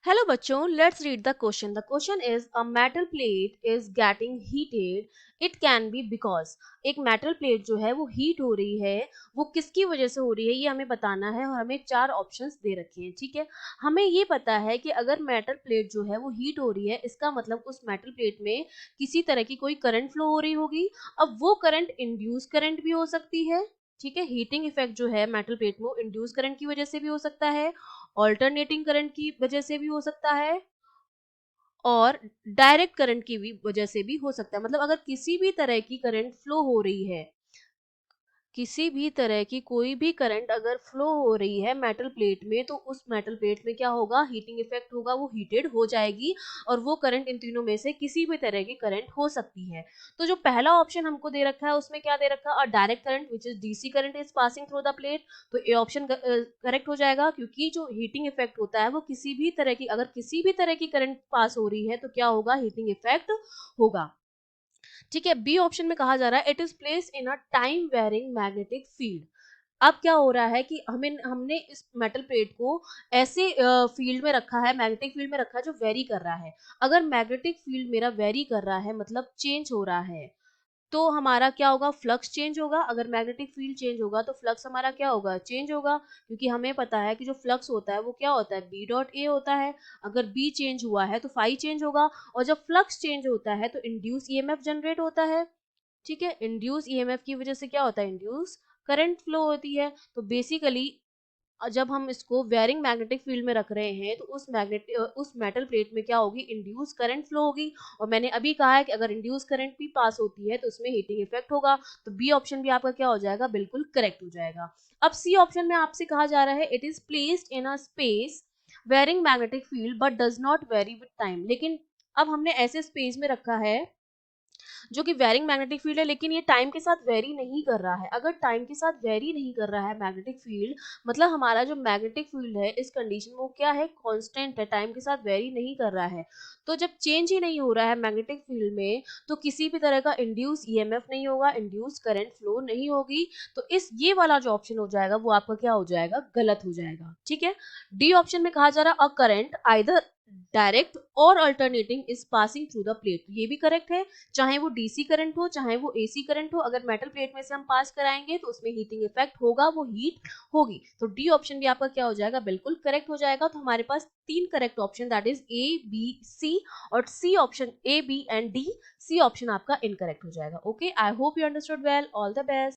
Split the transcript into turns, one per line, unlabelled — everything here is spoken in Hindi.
Hello बच्चों, let's read the question. The question is a metal plate is getting heated. It can be because एक metal plate जो है वो heat हो रही है, वो किसकी वजह से हो रही है ये हमें बताना है और हमें 4 ऑप्शंस दे रखे हैं, ठीक है। हमें ये पता है कि अगर metal plate जो है वो heat हो रही है, इसका मतलब उस metal plate में किसी तरह की कोई करंट फ्लो हो रही होगी। अब वो करंट इंड्यूस करंट भी हो सकती है, ठीक है। हीटिंग इफेक्ट जो है मेटल प्लेट में इंड्यूस करंट की वजह से भी हो सकता है, ऑल्टरनेटिंग करंट की वजह से भी हो सकता है और डायरेक्ट करंट की भी वजह से भी हो सकता है। मतलब अगर किसी भी तरह की करंट फ्लो हो रही है, किसी भी तरह की कोई भी करंट अगर फ्लो हो रही है मेटल प्लेट में, तो उस मेटल प्लेट में क्या होगा, हीटिंग इफेक्ट होगा, वो हीटेड हो जाएगी और वो करंट इन तीनों में से किसी भी तरह की करंट हो सकती है। तो जो पहला ऑप्शन हमको दे रखा है उसमें क्या दे रखा है, direct current which is DC current is passing through the plate. तो ये ऑप्शन करेक्ट हो जाएगा, क्योंकि जो हीटिंग इफेक्ट होता है वो किसी भी तरह की, अगर किसी भी तरह की करंट पास हो रही है तो क्या होगा, हीटिंग इफेक्ट होगा, ठीक है। बी ऑप्शन में कहा जा रहा है it is placed in a time varying magnetic field. अब क्या हो रहा है कि हमने इस मेटल प्लेट को ऐसे फील्ड में रखा है, मैग्नेटिक फील्ड में रखा है जो वेरी कर रहा है। अगर मैग्नेटिक फील्ड मेरा वेरी कर रहा है मतलब चेंज हो रहा है, तो हमारा क्या होगा, फ्लक्स चेंज होगा। अगर मैग्नेटिक फील्ड चेंज होगा तो फ्लक्स हमारा क्या होगा, चेंज होगा, क्योंकि हमें पता है कि जो फ्लक्स होता है वो क्या होता है, बी डॉट ए होता है। अगर बी चेंज हुआ है तो फाई चेंज होगा, और जब फ्लक्स चेंज होता है तो इंड्यूस ईएमएफ जनरेट होता है, ठीक है। इंड्यूस ईएमएफ की वजह से क्या होता है, इंड्यूस करंट फ्लो होती है। तो बेसिकली जब हम इसको वेरिंग मैग्नेटिक फील्ड में रख रहे हैं तो उस मेटल प्लेट में क्या होगी, इंड्यूस करंट फ्लो होगी। और मैंने अभी कहा है कि अगर इंड्यूस करंट भी पास होती है तो उसमें हीटिंग इफेक्ट होगा। तो बी ऑप्शन भी आपका क्या हो जाएगा, बिल्कुल करेक्ट हो जाएगा। अब सी ऑप्शन में आपसे कहा जा रहा है it is placed in a space varying magnetic field but does not vary with time. लेकिन अब हमने ऐसे स्पेस में रखा है जो कि वेरिंग मैग्नेटिक फील्ड है, लेकिन ये टाइम के साथ वेरी नहीं कर रहा है। अगर टाइम के साथ वेरी नहीं कर रहा है मैग्नेटिक फील्ड, मतलब हमारा जो मैग्नेटिक फील्ड है इस कंडीशन में वो क्या है, कांस्टेंट है, टाइम के साथ वेरी नहीं कर रहा है। तो जब चेंज ही नहीं हो रहा है मैग्नेटिक फील्ड में, तो किसी भी तरह का इंड्यूस ईएमएफ नहीं होगा, इंड्यूस करंट फ्लो नहीं होगी। तो इस ये वाला जो ऑप्शन हो जाएगा वो आपका क्या हो जाएगा, गलत हो जाएगा, ठीक है। डी ऑप्शन में कहा जा रहा है अ करंट आइदर डायरेक्ट और alternating is passing through the plate, ये भी करेक्ट है। चाहे वो डीसी करंट हो चाहे वो एसी करंट हो, अगर मेटल प्लेट में से हम पास कराएंगे तो उसमें हीटिंग इफेक्ट होगा, वो हीट होगी। तो डी ऑप्शन भी आपका क्या हो जाएगा, बिल्कुल करेक्ट हो जाएगा। तो हमारे पास 3 correct option, that is A B C, और C option A B and D, C option आपका इनकरेक्ट हो जाएगा। Okay, I hope you understood well, all the best.